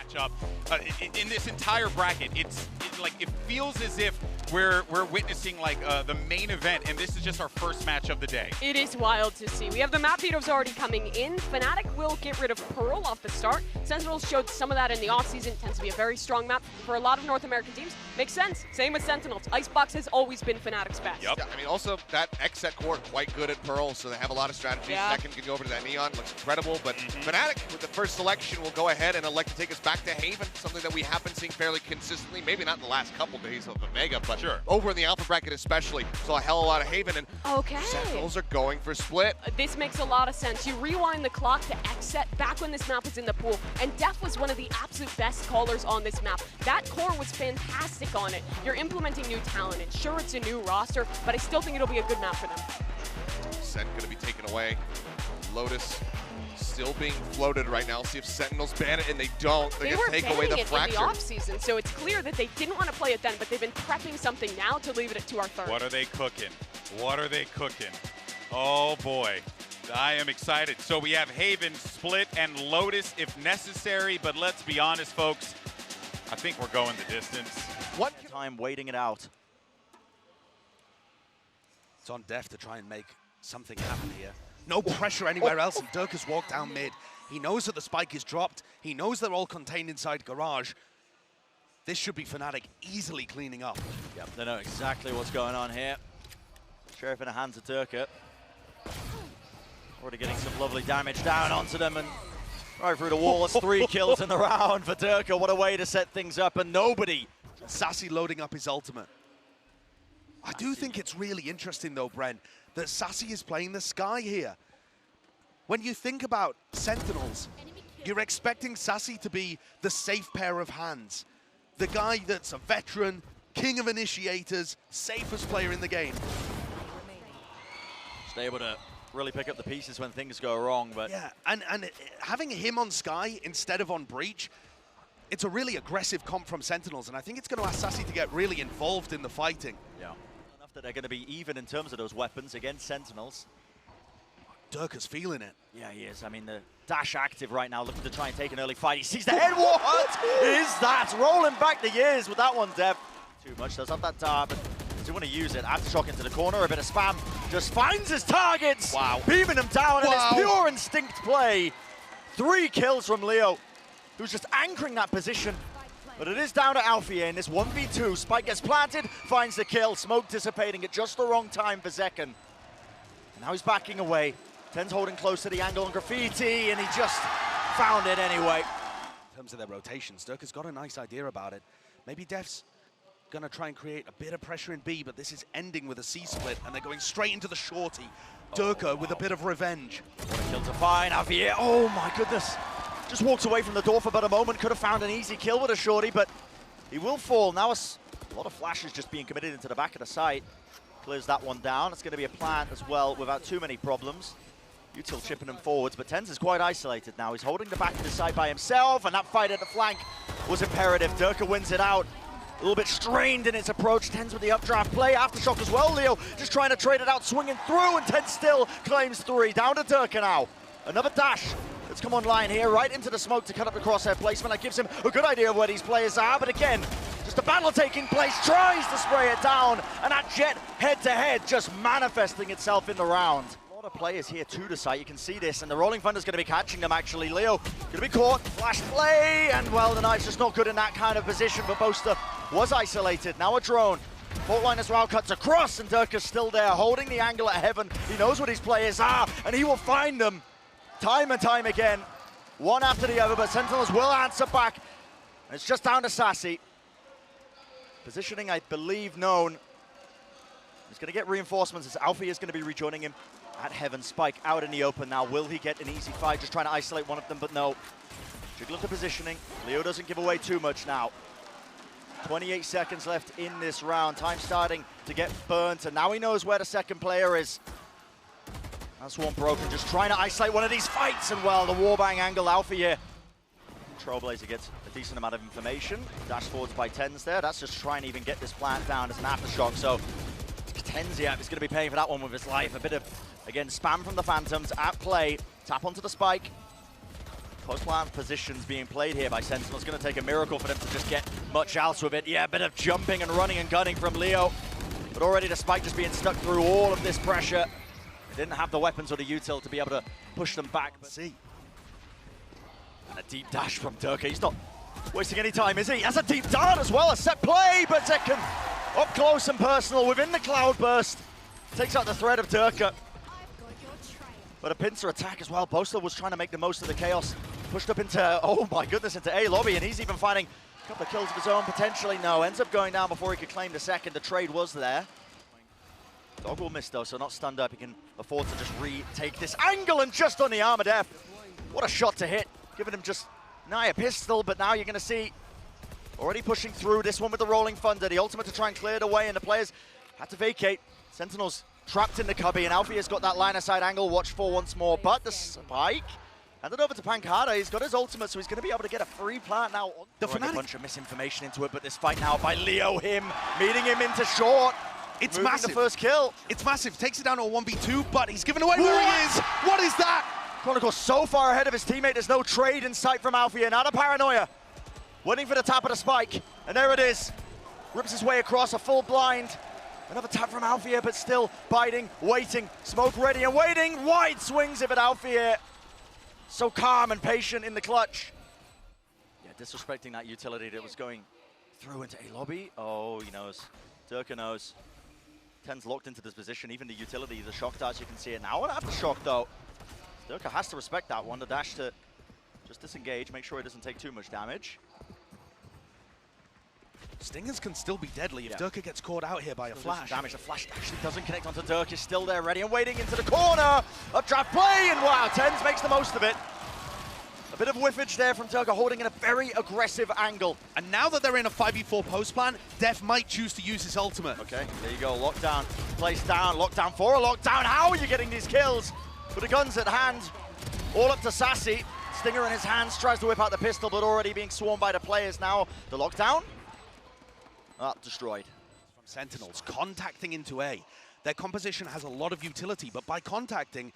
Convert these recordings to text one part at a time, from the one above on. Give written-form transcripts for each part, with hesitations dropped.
matchup in this entire bracket. It feels as if we're witnessing like the main event, and this is just our first match of the day. It is wild to see. We have the map vetoes already coming in. FNATIC will get rid of Pearl off the start. Sentinels showed some of that in the offseason. It tends to be a very strong map for a lot of North American teams. Makes sense. Same with Sentinels. Icebox has always been FNATIC's best. Yep. Yeah, I mean, also that xset core quite good at Pearl, so they have a lot of strategies. Yeah. Second can go over to that Neon, looks incredible. But FNATIC with the first selection will go ahead and elect to take us back to Haven, something that we have been seeing fairly consistently. Maybe not in the last couple days of the Mega, but over in the Alpha bracket especially. Saw a hell of a lot of Haven, and Sentinels are going for split. This makes a lot of sense. You rewind the clock to xset back when this map was in the pool, and Def was one of the absolute best callers on this map. That core was fantastic on it. You're implementing new talent, and sure, it's a new roster, but I still think it'll be a good map for them. Sen gonna be taken away. Lotus still being floated right now. See if Sentinels ban it, and they don't. They're gonna take away the fracture. They were banning it in the offseason, so it's clear that they didn't want to play it then, but they've been prepping something now to leave it to our third. What are they cooking? What are they cooking? Oh boy, I am excited. So we have Haven, Split, and Lotus if necessary, but let's be honest, folks. I think we're going the distance. What time waiting it out? It's on Def to try and make something happen here. No pressure anywhere else, and Dirk has walked down mid. He knows that the spike is dropped. He knows they're all contained inside Garage. This should be FNATIC easily cleaning up. Yep, they know exactly what's going on here. Sheriff in the hands of Turka. Already getting some lovely damage down onto them, and right through the wall. It's 3 kills in the round for Turka. What a way to set things up, and nobody. Sassy loading up his ultimate. I do think it's really interesting though, Brent, that Sassy is playing the Sky here. When you think about Sentinels, you're expecting Sassy to be the safe pair of hands. The guy that's a veteran, king of initiators, safest player in the game. Just able to really pick up the pieces when things go wrong, but... Yeah, and having him on Sky instead of on Breach, it's a really aggressive comp from Sentinels, and I think it's going to ask Sassy to get really involved in the fighting. Yeah. Enough that they're going to be even in terms of those weapons against Sentinels. Dirk is feeling it. Yeah, he is. I mean, the dash active right now, looking to try and take an early fight. He sees the head. What is that? Rolling back the years with that one, Dev. Too much. Does have that dart, but does he want to use it? Aftershock into the corner, a bit of spam. Just finds his targets. Wow. Beaming him down, and it's pure instinct play. 3 kills from Leo, who's just anchoring that position. But it is down to Alfie in this 1v2. Spike gets planted, finds the kill. Smoke dissipating at just the wrong time for Zekken. And now he's backing away. Tenz holding close to the angle on Graffiti, and he just found it anyway. In terms of their rotations, Dirk has got a nice idea about it. Maybe Def's gonna try and create a bit of pressure in B, but this is ending with a C split, and they're going straight into the shorty. Durka with a bit of revenge. What a kill to find, Javier. Oh my goodness. Just walks away from the door for about a moment. Could have found an easy kill with a shorty, but he will fall. Now a lot of flashes just being committed into the back of the site. Clears that one down. It's going to be a plant as well without too many problems. Util chipping him forwards, but Tenz is quite isolated now. He's holding the back of the side by himself, and that fight at the flank was imperative. Durka wins it out. A little bit strained in its approach. Tenz with the updraft play. Aftershock as well. Leo just trying to trade it out, swinging through, and Tenz still claims 3. Down to Durka now. Another dash. Let's come online here, right into the smoke to cut up the crosshair placement. That gives him a good idea of where these players are, but again, just a battle taking place, tries to spray it down, and that Jett head-to-head just manifesting itself in the round. A lot of players here to the site, you can see this, and the Rolling Thunder's going to be catching them actually. Leo going to be caught, flash play, and well, the knife's just not good in that kind of position, but Boaster was isolated. Now a drone. Fault line as well, cuts across, and Durka's still there, holding the angle at Heaven. He knows what his players are, and he will find them. Time and time again, one after the other, but Sentinels will answer back. And it's just down to Sassy. Positioning, I believe, known. He's going to get reinforcements as Alfie is going to be rejoining him at Heaven. Spike out in the open now. Will he get an easy fight? Just trying to isolate one of them, but no. Jiggle at the positioning. Leo doesn't give away too much now. 28 seconds left in this round. Time starting to get burnt, and now he knows where the second player is. That's one broken, just trying to isolate one of these fights, and well, the warbang angle Alfie here. Trailblazer gets a decent amount of information. Dash forwards by Tenz there. That's just trying to even get this plant down as an aftershock. So Tenz, yeah, is going to be paying for that one with his life. A bit of, again, spam from the Phantoms at play. Tap onto the spike. Post-plant positions being played here by Sentinels. Going to take a miracle for them to just get much else with it. Yeah, a bit of jumping and running and gunning from Leo. But already, despite just being stuck through all of this pressure, they didn't have the weapons or the util to be able to push them back. But see. And a deep dash from Durka. He's not wasting any time, is he? Has a deep dart as well. A set play, but Zekken up close and personal within the cloudburst. Takes out the threat of Durka. But a pincer attack as well. Boaster was trying to make the most of the chaos. Pushed up into, oh my goodness, into A lobby, and he's even finding a couple of kills of his own, potentially. No, ends up going down before he could claim the second. The trade was there. Dog will miss though, so not stunned up. He can afford to just retake this angle and just on the armor def. What a shot to hit, giving him just nigh a pistol, but now you're gonna see already pushing through this one with the rolling thunder. The ultimate to try and clear it away, and the players had to vacate. Sentinels trapped in the cubby, and Alfie's got that line of sight angle watch for once more, but the spike handed over to Pancada. He's got his ultimate, so he's going to be able to get a free plant now. The FNATIC. A bunch of misinformation into it, but this fight now by Leo, meeting him into short. It's massive. The first kill. It's massive. Takes it down to a 1v2, but he's given away where he is. What is that? Chronicle so far ahead of his teammate. There's no trade in sight from Alfie. Now the paranoia. Waiting for the tap of the spike. And there it is. Rips his way across a full blind. Another tap from Alfie, but still biding, waiting. Smoke ready and waiting. Wide swings of it, Alfie. So calm and patient in the clutch. Yeah, disrespecting that utility that was going through into A lobby. Oh, he knows. Durka knows. Tenz locked into this position. Even the utility, the shock darts, you can see it now. And after shock, though, Durka has to respect that one. The dash to just disengage, make sure he doesn't take too much damage. Stingers can still be deadly if Durka gets caught out here by a flash. Damage. The flash actually doesn't connect onto Durka. He's still there, ready and waiting into the corner. Updraft play, and wow, Tenz makes the most of it. A bit of whiffage there from Durka, holding in a very aggressive angle. And now that they're in a 5v4 post plan, Def might choose to use his ultimate. Okay, there you go. Lockdown, placed down, lockdown for a lockdown. How are you getting these kills? With the guns at hand, all up to Sassy. Stinger in his hands, tries to whip out the pistol, but already being swarmed by the players now. The lockdown. Destroyed. From Sentinels, contacting into A. Their composition has a lot of utility, but by contacting,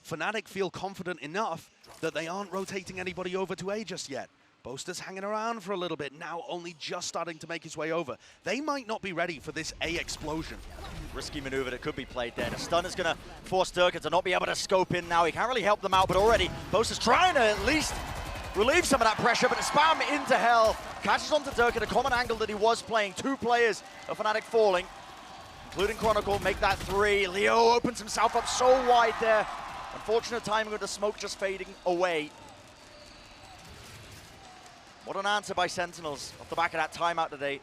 FNATIC feel confident enough that they aren't rotating anybody over to A just yet. Boaster's hanging around for a little bit, now only just starting to make his way over. They might not be ready for this A explosion. Risky maneuver that could be played there. The stun is going to force Durka to not be able to scope in now. He can't really help them out, but already Boaster's trying to at least relieve some of that pressure, but the spam into hell catches onto Durka, the common angle that he was playing. Two players of FNATIC falling, including Chronicle, make that three. Leo opens himself up so wide there. Unfortunate timing with the smoke just fading away. What an answer by Sentinels off the back of that timeout today.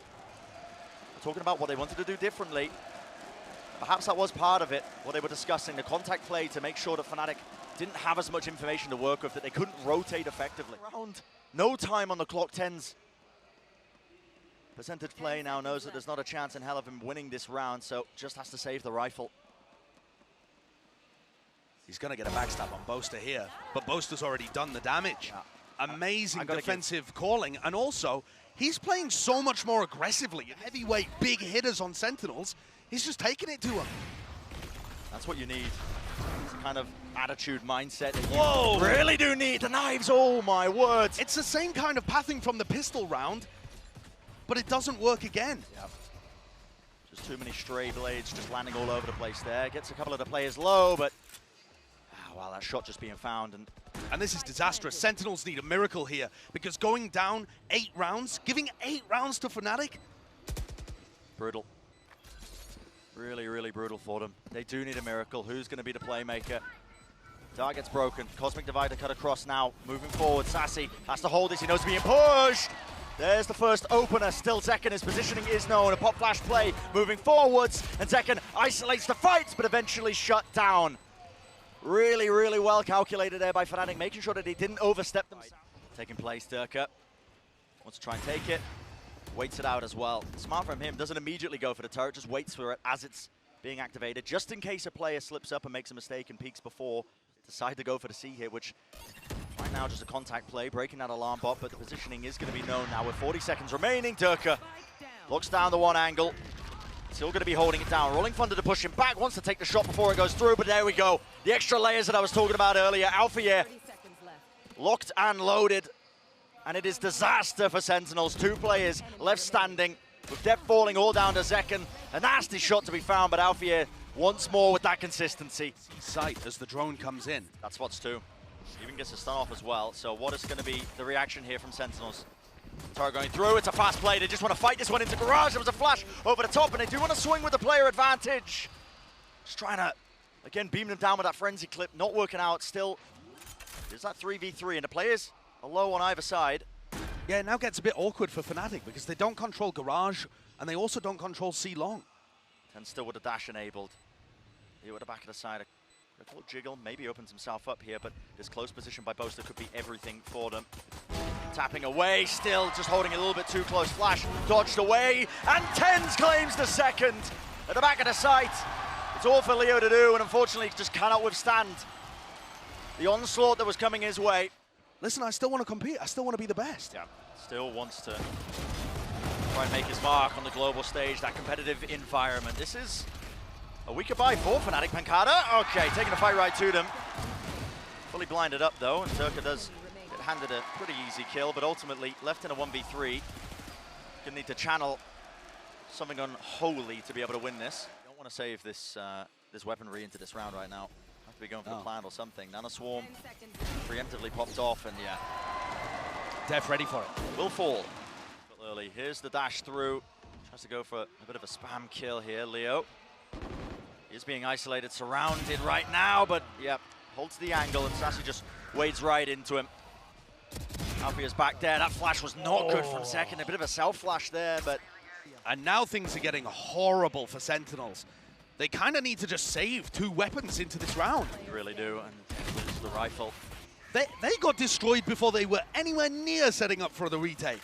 Talking about what they wanted to do differently. Perhaps that was part of it, what they were discussing, the contact play to make sure that FNATIC didn't have as much information to work with, that they couldn't rotate effectively. No time on the clock. Tenz percentage play now knows that there's not a chance in hell of him winning this round, so just has to save the rifle. He's going to get a backstab on Boaster here, but Boaster's already done the damage. Yeah. Amazing defensive calling, and also, he's playing so much more aggressively. Heavyweight, big hitters on Sentinels, he's just taking it to him. That's what you need. It's the kind of attitude, mindset that you really do need. The knives, oh my word. It's the same kind of pathing from the pistol round, but it doesn't work again. Yep. Just too many stray blades just landing all over the place there. Gets a couple of the players low, but wow, that shot just being found. And this is disastrous. Sentinels need a miracle here, because going down 8 rounds, giving 8 rounds to FNATIC. Brutal. Really, really brutal for them. They do need a miracle. Who's going to be the playmaker? Target's broken. Cosmic Divider cut across now. Moving forward, Sassy has to hold this. He knows being pushed. There's the first opener. Still Zekken, his positioning is known. A pop flash play moving forwards, and Zekken isolates the fight, but eventually shut down. Really, really well calculated there by FNATIC, making sure that they didn't overstep themselves. Taking place, Durka wants to try and take it. Waits it out as well. Smart from him, doesn't immediately go for the turret, just waits for it as it's being activated, just in case a player slips up and makes a mistake and peeks before. Decide to go for the C hit, which right now just a contact play, breaking that alarm bot, but the positioning is going to be known now with 40 seconds remaining. Durka looks down the one angle. Still going to be holding it down. Rolling Thunder to push him back. Wants to take the shot before it goes through, but there we go. The extra layers that I was talking about earlier. Alpha locked and loaded. And it is disaster for Sentinels. 2 players left standing, with depth falling all down to Zekken. A nasty shot to be found, but Alfie once more with that consistency. Sight as the drone comes in. That's what's 2. Even gets a stun off as well. So what is going to be the reaction here from Sentinels? Tarik going through, it's a fast play. They just want to fight this one into Garage. There was a flash over the top, and they do want to swing with the player advantage. Just trying to, again, beam them down with that frenzy clip. Not working out still. There's that 3v3, and the players are low on either side. Yeah, it now gets a bit awkward for FNATIC because they don't control Garage, and they also don't control C-Long. Tenz still with the dash enabled. Here with the back of the side. A little jiggle, maybe opens himself up here, but this close position by Boaster could be everything for them. Tapping away, still just holding a little bit too close. Flash dodged away, and tenz claims the second. At the back of the site, it's all for Leo to do, and unfortunately just cannot withstand the onslaught that was coming his way. Listen, I still want to compete. I still want to be the best. Yeah, still wants to try and make his mark on the global stage, that competitive environment. This is a weaker buy for FNATIC. Pancada, okay, taking the fight right to them. Fully blinded up though, and Turka does get handed a pretty easy kill, but ultimately left in a 1v3. Gonna need to channel something unholy to be able to win this. Don't want to save this this weaponry into this round right now. Have to be going for the plant or something. Nano Swarm preemptively popped off, and yeah. Def ready for it. Will fall early. Here's the dash through. Tries to go for a bit of a spam kill here, Leo. He is being isolated, surrounded right now, but yeah, holds the angle, and Sassy just wades right into him. Alfie is back there. That flash was not good from Second. A bit of a self-flash there, but... And now things are getting horrible for Sentinels. They kind of need to just save 2 weapons into this round. They really do, and lose the rifle. They got destroyed before they were anywhere near setting up for the retake.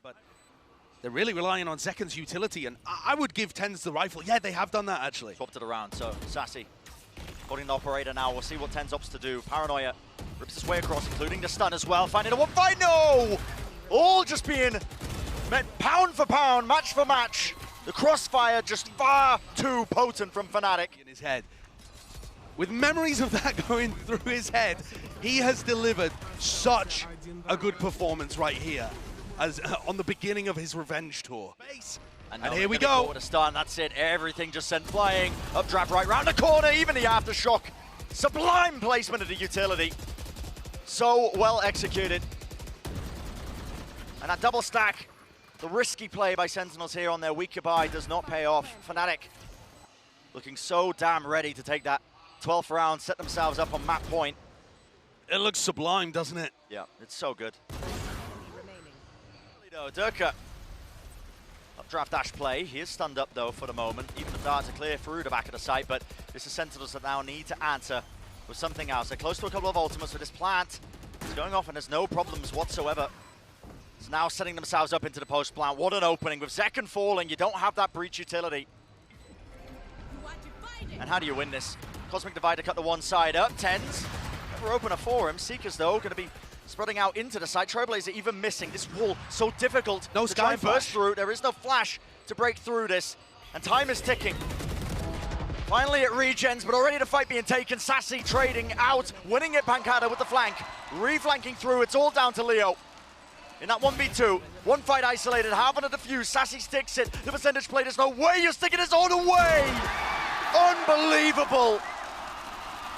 But they're really relying on Zekken's utility, and I would give tenz the rifle. Yeah, they have done that, actually. Swapped it around, so Sassy holding the operator now. We'll see what tenz opts to do. Paranoia rips his way across, including the stun as well. Finding a one fight, no! All just being met pound for pound, match for match. The crossfire just far too potent from FNATIC. In his head. With memories of that going through his head, he has delivered such a good performance right here as on the beginning of his revenge tour. And here we go. With a stun, that's it. Everything just sent flying. Updraft right round the corner, even the aftershock. Sublime placement of the utility. So well executed. And that double stack, the risky play by Sentinels here on their weaker buy does not pay off. FNATIC looking so damn ready to take that 12th round, set themselves up on map point. It looks sublime, doesn't it? Yeah, it's so good. Durka, updraft dash play. He is stunned up though for the moment. Even the darts are clear through the back of the site, but this is Sentinels that now need to answer with something else. They're close to a couple of ultimates with this plant. It's going off and there's no problems whatsoever. It's now setting themselves up into the post plant. What an opening. With Zekken falling, you don't have that breach utility. And how do you win this? Cosmic Divider cut the one side up. tenz, never opener for him. Seekers though, going to be spreading out into the side. Trailblazer even missing. This wall so difficult to try and burst through. There is no flash to break through this. And time is ticking. Finally it regens, but already the fight being taken. Sassy trading out, winning it Pancada with the flank. Reflanking through, it's all down to Leo. In that 1v2, one fight isolated, half on a defuse. Sassy sticks it. The percentage play, there's no way you're sticking this all the way. Unbelievable.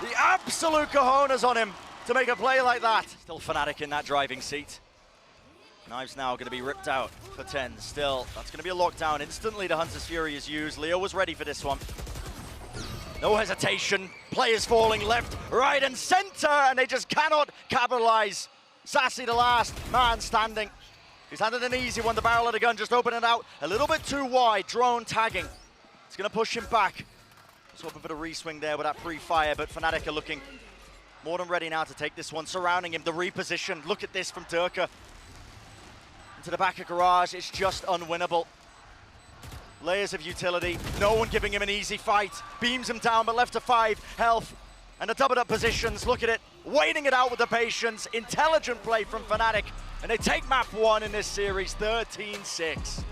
The absolute cojones on him to make a play like that. Still FNATIC in that driving seat. Knives now going to be ripped out for tenz. Still, that's going to be a lockdown. Instantly the Hunter's Fury is used. Leo was ready for this one. No hesitation. Players falling left, right, and center, and they just cannot capitalize. Sassy, the last man standing. He's handed an easy one. The barrel of the gun just opening out a little bit too wide. Drone tagging. It's going to push him back. Just hoping for the re-swing there with that pre-fire, but FNATIC are looking more than ready now to take this one. Surrounding him, the reposition. Look at this from Turka. Into the back of Garage, it's just unwinnable. Layers of utility, no one giving him an easy fight. Beams him down, but left to 5 health. And the doubled up positions, look at it. Waiting it out with the patience. Intelligent play from FNATIC. And they take map 1 in this series, 13-6.